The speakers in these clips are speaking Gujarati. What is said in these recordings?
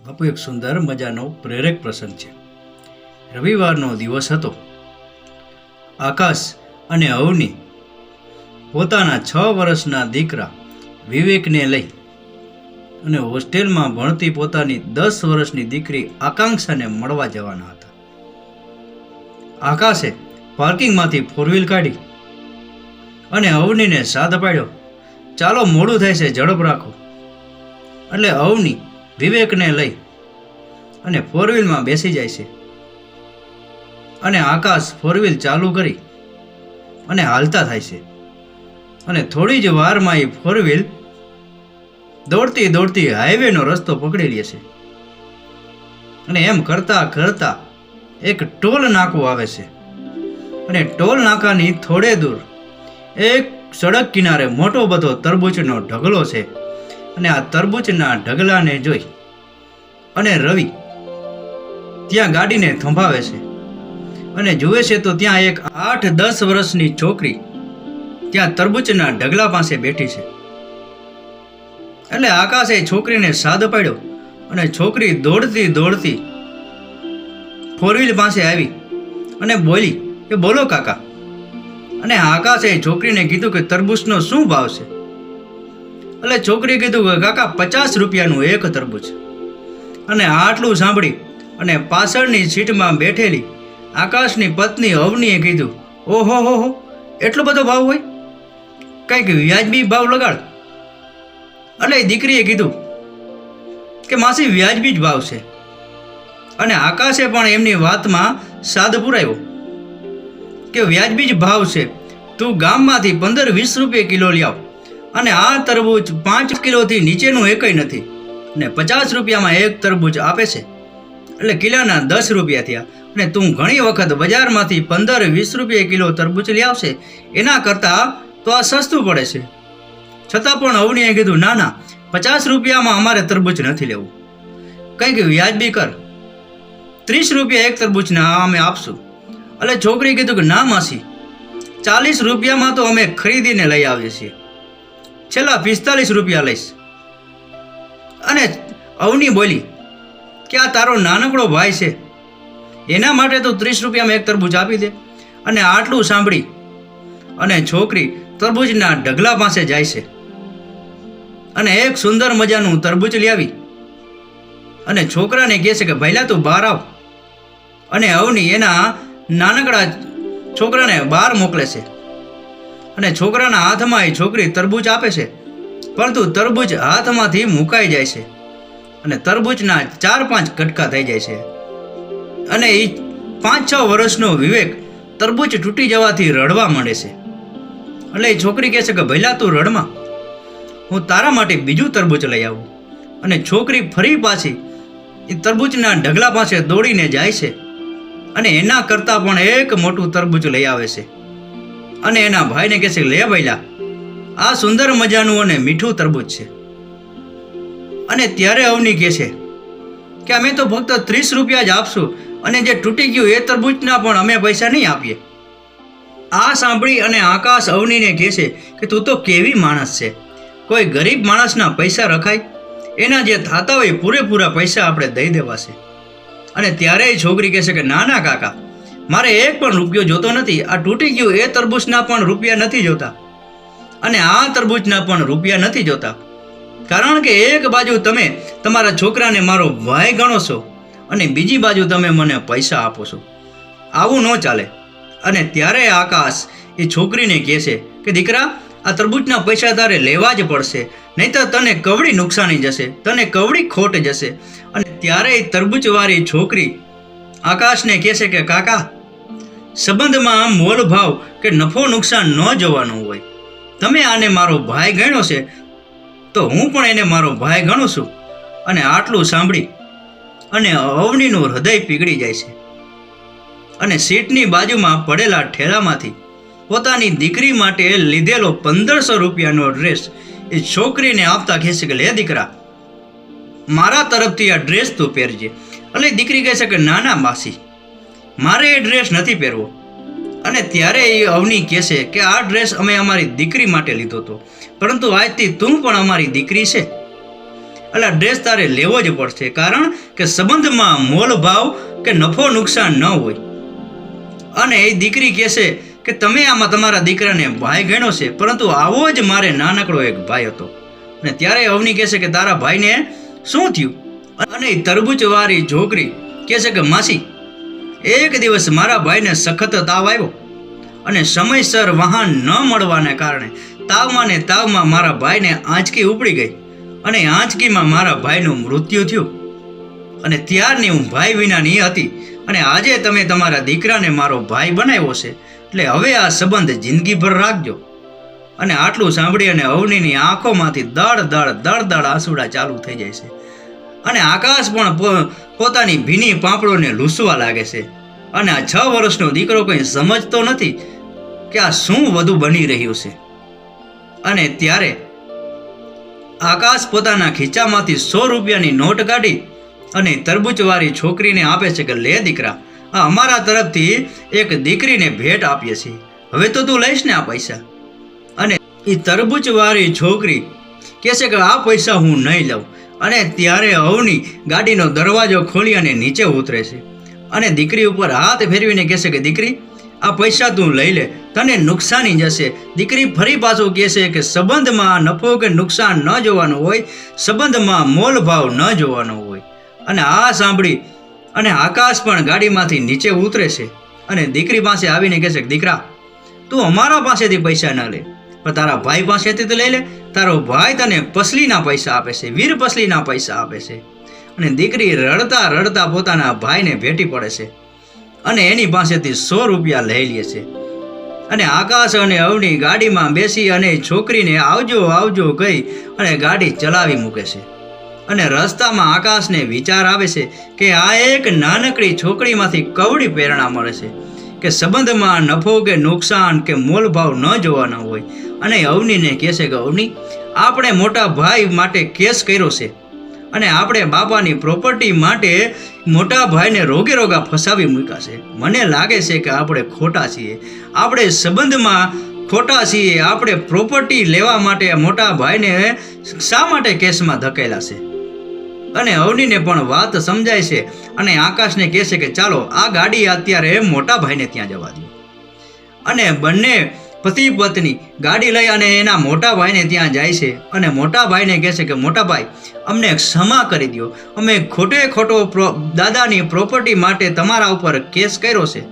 બાપુ એક સુંદર મજાનો પ્રેરક પ્રસંગ છે. રવિવારનો દિવસ હતો. આકાશ અને અવની પોતાના 6 વર્ષના દીકરા વિવેકને લઈ અને હોસ્ટેલમાં ભણતી પોતાની 10 વર્ષની દીકરી આકાંક્ષાને મળવા જવાના હતા. આકાશે પાર્કિંગમાંથી 4 વ્હીલ કાઢી અને અવનીને સાથ પાડ્યો, ચાલો મોડું થાય છે, ઝડપ રાખો. એટલે અવની વિવેકને લઈ અને 4 વ્હીલમાં બેસી જાય છે અને આકાશ 4 વ્હીલ ચાલુ કરી અને હાલતા થાય છે અને થોડી જ વારમાં એ 4 વ્હીલ દોડતી દોડતી હાઈવેનો રસ્તો પકડી લે છે. અને એમ કરતા કરતા એક ટોલ નાકું આવે છે અને ટોલ નાકાની થોડે દૂર એક સડક કિનારે મોટો બધો તરબૂચનો ઢગલો છે. અને આ તરબૂચના ઢગલાને જોઈ અને રવિ ત્યાં ગાડીને થંભાવે છે અને જુએ છે તો ત્યાં એક 8-10 વર્ષની છોકરી ત્યાં તરબૂચના ઢગલા પાસે બેઠી છે. એટલે આકાશે છોકરીને સાદ પાડ્યો અને છોકરી દોડતી દોડતી 4 વ્હીલ પાસે આવી અને બોલી કે બોલો કાકા. અને આકાશે છોકરીને કીધું કે તરબૂચનો શું ભાવ છે? એટલે છોકરીએ કીધું કે કાકા 50 રૂપિયાનું એક તરબૂચ. અને આટલું સાંભળી અને પાછળની સીટમાં બેઠેલી આકાશની પત્ની અવનીએ કીધું, ઓહો હો હો, એટલો બધો ભાવ હોય? કંઈક વ્યાજબી ભાવ લગાડ. એટલે દીકરીએ કીધું કે માસી વ્યાજબી જ ભાવ છે. અને આકાશે પણ એમની વાતમાં સાદ પુરાવ્યો કે વ્યાજબી જ ભાવ છે, તું ગામમાંથી 15-20 રૂપિયા કિલો લાવ અને આ તરબૂચ 5 કિલોથી નીચેનું એકય નથી ને 50 રૂપિયામાં એક તરબૂચ આપે છે. એટલે કિલોના 10 રૂપિયા થયા. અને તું ઘણી વખત બજારમાંથી 15-20 રૂપિયા કિલો તરબૂચ લઈ આવશે, એના કરતાં તો આ સસ્તું પડે છે. છતાં પણ અવનીએ કીધું, ના ના, 50 રૂપિયામાં અમારે તરબૂચ નથી લેવું, કંઈક વ્યાજબી કર, 30 રૂપિયા એક તરબૂચના અમે આપશું. એટલે છોકરી કીધું કે ના માસી, 40 રૂપિયામાં તો અમે ખરીદીને લઈ આવીએ છીએ, છેલ્લા 45 રૂપિયા લઈશ. અને અવની બોલી કે આ તારો નાનકડો ભાઈ છે, એના માટે તો 30 રૂપિયામાં એક તરબૂચ આપી દે. અને આટલું સાંભળી અને છોકરી તરબૂચના ઢગલા પાસે જાય છે અને એક સુંદર મજાનું તરબૂચ લઈ આવી અને છોકરાને કહે છે કે ભઈલા તું બહાર આવ. અને અવની એના નાનકડા છોકરાને બહાર મોકલે છે અને છોકરાના હાથમાં એ છોકરી તરબૂચ આપે છે, પરંતુ તરબૂચ હાથમાંથી મુકાઈ જાય છે અને તરબૂચના 4-5 કટકા થઈ જાય છે. અને એ 5-6 વર્ષનો વિવેક તરબૂચ તૂટી જવાથી રડવા માંડે છે. એટલે એ છોકરી કહે છે કે ભઈલા તું રડમાં, હું તારા માટે બીજું તરબૂચ લઈ આવું. અને છોકરી ફરી પાછી એ તરબૂચના ઢગલા પાસે દોડીને જાય છે અને એના કરતાં પણ એક મોટું તરબૂચ લઈ આવે છે. અને એના ભાઈને કહે છે, લે ભઈલા, આ સુંદર મજાનું અને મીઠું તરબૂચ છે. અને ત્યારે અવની કહે છે કે અમે તો ફક્ત 30 રૂપિયા જ આપશું અને જે તૂટી ગયું એ તરબૂચના પણ અમે પૈસા નહીં આપીએ. આ સાંભળી અને આકાશ અવનીને કહે છે કે તું તો કેવી માણસ છે, કોઈ ગરીબ માણસના પૈસા રખાય? એના જે થતા હોય પૂરેપૂરા પૈસા આપણે દઈ દેવાશે. અને ત્યારે છોકરી કહે છે કે ના ના કાકા, મારે એક પણ રૂપિયો જોતો નથી, આ તૂટી ગયું એ તરબૂચના પણ રૂપિયા નથી જોતા અને આ તરબૂચના પણ રૂપિયા નથી જોતા, કારણ કે એક બાજુ તમે તમારા છોકરાને મારો ભાઈ ગણો છો અને બીજી બાજુ તમે મને પૈસા આપો છો. આવું ન ચાલે. અને ત્યારે આકાશ એ છોકરીને કહે છે કે દીકરા, આ તરબૂચના પૈસા તારે લેવા જ પડશે, નહીં તો તને કવડી નુકસાની જશે, તને કવડી ખોટ જશે. અને ત્યારે એ તરબૂચવાળી છોકરી આકાશને કહે છે કે કાકા, સંબંધમાં મોલ ભાવ કે નફો નુકસાન ન જોવાનું હોય. તમે આને મારો ભાઈ ગણ્યો છે તો હું પણ એને મારો ભાઈ ગણું છું. અને આટલું સાંભળી અને અવનીનું હૃદય પીગળી જાય છે અને સીટની બાજુમાં પડેલા ઠેલામાંથી પોતાની દીકરી માટે લીધેલો 1500 રૂપિયાનો ડ્રેસ એ છોકરીને આપતા કહે છે કે લે દીકરા, મારા તરફથી આ ડ્રેસ તું પહેરજે. એટલે દીકરી કહે છે કે ના ના માસી, મારે એ ડ્રેસ નથી પહેરવો. અને ત્યારે એ અવની કહે છે કે આ ડ્રેસ અમે અમારી દીકરી માટે લીધો હતો, પરંતુ આજથી તું પણ અમારી દીકરી છે, એટલે ડ્રેસ તારે લેવો જ પડશે, કારણ કે સંબંધમાં મોલ ભાવ કે નફો નુકસાન ન હોય. અને એ દીકરી કહેશે કે તમે આમાં તમારા દીકરાને ભાઈ ગણ્યો છે, પરંતુ આવો જ મારે નાનકડો એક ભાઈ હતો. અને ત્યારે અવની કહેશે કે તારા ભાઈને શું થયું? અને તરબૂચવાળી છોકરી કહેશે કે માસી, એક દિવસ મારા ભાઈને સખત તાવ આવ્યો અને સમયસર વાહન ન મળવાને કારણે તાવમાં મારા ભાઈને આંચકી ઉપડી ગઈ અને આંચકીમાં મારા ભાઈનું મૃત્યુ થયું. અને ત્યારની હું ભાઈ વિનાની હતી અને આજે તમે તમારા દીકરાને મારો ભાઈ બનાવ્યો છે, એટલે હવે આ સંબંધ જિંદગીભર રાખજો. અને આટલું સાંભળી અને અવનીની આંખોમાંથી દળ આંસુડા ચાલુ થઈ જાય છે. અને આકાશ પણ પોતાની ભીની પાંપડોને લૂસવા લાગે છે. અને આ 6 વર્ષનો દીકરો કંઈ સમજતો નથી કે આ શું વધુ બની રહ્યું છે. અને ત્યારે આકાશ પોતાના ખીચામાંથી 100 રૂપિયાની નોટ કાઢી અને તરબૂચવાળી છોકરીને આપે છે કે લે દીકરા, આ અમારા તરફથી એક દીકરીને ભેટ આપીએ છીએ, હવે તો તું લઈશ ને આ પૈસા. અને એ તરબૂચવાળી છોકરી કહેશે કે આ પૈસા હું નહીં લઉં. અને ત્યારે અવની ગાડીનો દરવાજો ખોલી અને નીચે ઉતરે છે અને દીકરી ઉપર હાથ ફેરવીને કહેશે કે દીકરી, આ પૈસા તું લઈ લે, તને નુકસાની જશે. દીકરી ફરી પાછું કહેશે કે સંબંધમાં નફો કે નુકસાન ન જોવાનું હોય, સંબંધમાં મોલ ભાવ ન જોવાનો હોય. અને આ સાંભળી અને આકાશ પણ ગાડીમાંથી નીચે ઉતરે છે અને દીકરી પાસે આવીને કહેશે કે દીકરા, તું અમારા પાસેથી પૈસા ન લે, પણ તારા ભાઈ પાસેથી તો લઈ લે. તારો ભાઈ તને પસલીના પૈસા આપે છે, વીર પસલીના પૈસા આપે છે. અને દીકરી રડતા પોતાના ભાઈને ભેટી પડે છે અને એની પાસેથી 100 રૂપિયા લઈ લે છે. અને આકાશ અને અવની ગાડીમાં બેસી અને છોકરીને આવજો કહી અને ગાડી ચલાવી મૂકે છે. અને રસ્તામાં આકાશને વિચાર આવે છે કે આ એક નાનકડી છોકરીમાંથી કવડી પ્રેરણા મળે છે કે સંબંધમાં નફો કે નુકસાન કે મોલભાવ ન જોવાના હોય. અને અવનીને કહેશે કે અવની, આપણે મોટા ભાઈ માટે કેસ કર્યો છે અને આપણે બાપાની પ્રોપર્ટી માટે મોટા ભાઈને રોગા ફસાવી મૂક્યા છે. મને લાગે છે કે આપણે ખોટા છીએ, આપણે સંબંધમાં ખોટા છીએ. આપણે પ્રોપર્ટી લેવા માટે મોટા ભાઈને શા માટે કેસમાં ધકેલા છે? અને અવનીને પણ વાત સમજાય છે અને આકાશને કહેશે કે ચાલો આ ગાડી અત્યારે મોટા ભાઈને ત્યાં જવા દો. અને બંને પતિ પત્ની ગાડી લઈ અને એના મોટા ભાઈને ત્યાં જાય છે અને મોટા ભાઈને કહેશે કે મોટા ભાઈ, અમને ક્ષમા કરી દો, અમે ખોટો દાદાની પ્રોપર્ટી માટે તમારા ઉપર કેસ કર્યો છે.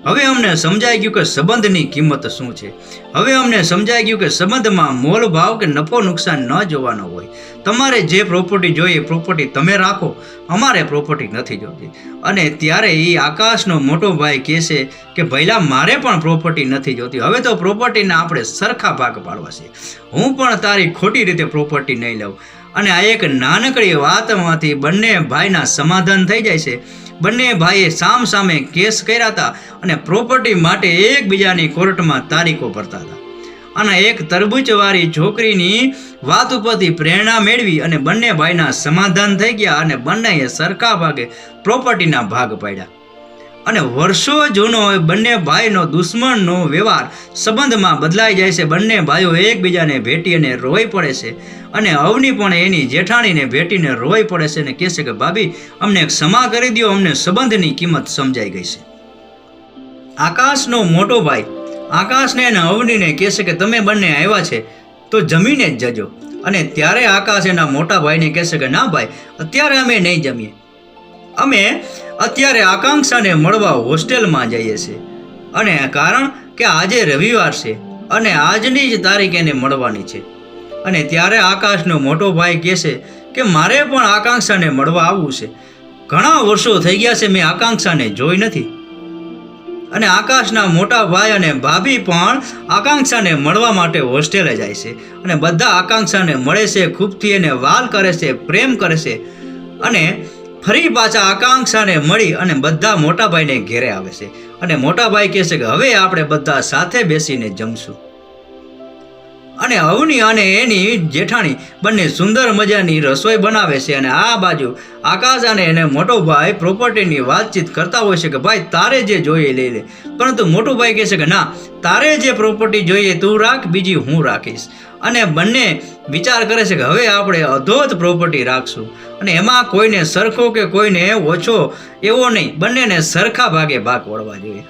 હવે અમને સમજાઈ ગયું કે સંબંધની કિંમત શું છે. હવે અમને સમજાઈ ગયું કે સંબંધમાં મોલ ભાવ કે નફો નુકસાન ન જોવાનો હોય. તમારે જે પ્રોપર્ટી જોઈએ પ્રોપર્ટી તમે રાખો, અમારે પ્રોપર્ટી નથી જોતી. અને ત્યારે એ આકાશનો મોટો ભાઈ કહેશે કે ભઈલા, મારે પણ પ્રોપર્ટી નથી જોતી, હવે તો પ્રોપર્ટીના આપણે સરખા ભાગ પાડવા છે. હું પણ તારી ખોટી રીતે પ્રોપર્ટી નહીં લઉં. અને આ એક નાનકડી વાતમાંથી બંને ભાઈના સમાધાન થઈ જાય છે. બંને ભાઈએ સામે કેસ કર્યા હતા અને પ્રોપર્ટી માટે એકબીજાની કોર્ટમાં તારીખો ભરતા હતા. અને એક તરબૂચવાળી છોકરીની વાત ઉપરથી પ્રેરણા મેળવી અને બંને ભાઈના સમાધાન થઈ ગયા અને બંનેએ સરખા ભાગે પ્રોપર્ટીના ભાગ પાડ્યા. અને વર્ષો જૂનો બંને ભાઈનો દુશ્મનનો વ્યવહાર સંબંધમાં બદલાઈ જાય છે. બંને ભાઈઓ એકબીજાને ભેટી અને રોઈ પડે છે. અને અવની પણ એની જેઠાણીને ભેટીને રોઈ પડે છે અને કહેશે કે ભાભી, અમને ક્ષમા કરી દો, અમને સંબંધની કિંમત સમજાઈ ગઈ છે. આકાશનો મોટો ભાઈ આકાશને અને અવનીને કહેશે કે તમે બંને આવ્યા છે તો જમીને જ જજો. અને ત્યારે આકાશ એના મોટા ભાઈને કહેશે કે ના ભાઈ, અત્યારે અમે નહીં જમીએ, અમે અત્યારે આકાંક્ષાને મળવા હોસ્ટેલમાં જઈએ છીએ. અને કારણ કે આજે રવિવાર છે અને આજની જ તારીખ એને મળવાની છે. અને ત્યારે આકાશનો મોટો ભાઈ કહેશે કે મારે પણ આકાંક્ષાને મળવા આવવું છે. ઘણા વર્ષો થઈ ગયા છે મેં આકાંક્ષાને જોઈ નથી. અને આકાશના મોટા ભાઈ અને ભાભી પણ આકાંક્ષાને મળવા માટે હોસ્ટેલે જાય છે. અને બધા આકાંક્ષાને મળે છે, ખૂબથી એને વાલ કરે છે, પ્રેમ કરે છે. અને ફરી પાછા આકાંક્ષાને મળી અને બધા મોટા ભાઈને ઘેરે આવે છે. અને મોટા ભાઈ કહે છે કે હવે આપણે બધા સાથે બેસીને જમશું. અને અવની અને એની જેઠાણી બંને સુંદર મજાની રસોઈ બનાવે છે અને આ બાજુ આકાશ અને એને મોટો ભાઈ પ્રોપર્ટીની વાતચીત કરતા હોય છે કે ભાઈ તારે જે જોઈએ લઈ લે, પરંતુ મોટો ભાઈ કહે છે કે ના, તારે જે પ્રોપર્ટી જોઈએ તું રાખ, બીજી હું રાખીશ. અને બંને વિચાર કરે છે કે હવે આપણે અધોધ પ્રોપર્ટી રાખશું અને એમાં કોઈને સરખો કે કોઈને ઓછો એવો નહીં, બંનેને સરખા ભાગે ભાગ વળવા જોઈએ.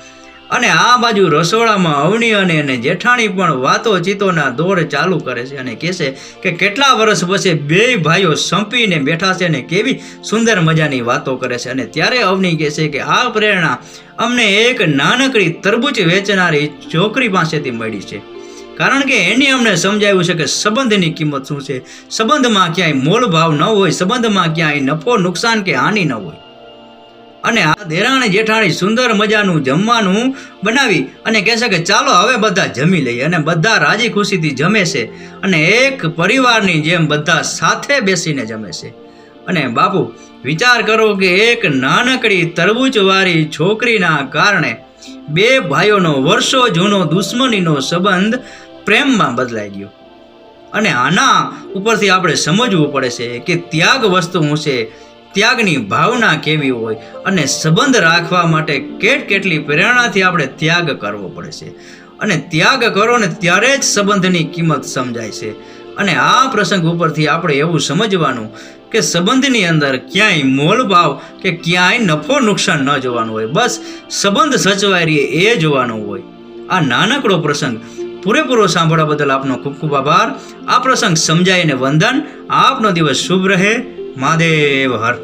અને આ બાજુ રસોડામાં અવની અને એને જેઠાણી પણ વાતોચીતોના દોર ચાલુ કરે છે અને કહે છે કે કેટલા વર્ષ પછી બે ભાઈઓ સંપીને બેઠા છે અને કેવી સુંદર મજાની વાતો કરે છે. અને ત્યારે અવની કહે છે કે આ પ્રેરણા અમને એક નાનકડી તરબૂચ વેચનારી છોકરી પાસેથી મળી છે, કારણ કે એની અમને સમજાવ્યું છે કે સંબંધની કિંમત શું છે, સંબંધમાં ક્યાંય મોલભાવ ન હોય, સંબંધમાં ક્યાંય નફો નુકસાન કે હાનિ ન હોય. અને આ દેરાણી જેઠાણી સુંદર મજાનું જમવાનું બનાવી અને કહે છે કે ચાલો હવે બધા જમી લઈએ. અને બધા રાજી ખુશીથી જમે છે અને એક પરિવારની જેમ બધા સાથે બેસીને જમે છે. અને બાપુ વિચાર કરો કે એક નાનકડી તરબૂચવાળી છોકરીના કારણે બે ભાઈઓનો વર્ષો જૂનો દુશ્મનીનો સંબંધ પ્રેમમાં બદલાઈ ગયો. અને આના ઉપરથી આપણે સમજવું પડે છે કે ત્યાગ વસ્તુ શું છે, ત્યાગની ભાવના કેવી હોય અને સંબંધ રાખવા માટે કેટલી પ્રેરણાથી આપણે ત્યાગ કરવો પડે છે. અને ત્યાગ કરો ને ત્યારે જ સંબંધની કિંમત સમજાય છે. અને આ પ્રસંગ ઉપરથી આપણે એવું સમજવાનું કે સંબંધની અંદર ક્યાંય મોલભાવ કે ક્યાંય નફો નુકસાન ન જોવાનું હોય, બસ સંબંધ સચવાઈ રહે એ જોવાનું હોય. આ નાનકડો પ્રસંગ પૂરેપૂરો સાંભળવા બદલ આપનો ખૂબ ખૂબ આભાર. આ પ્રસંગ સમજાઈને વંદન. આપનો દિવસ શુભ રહે. મહાદેવ હર.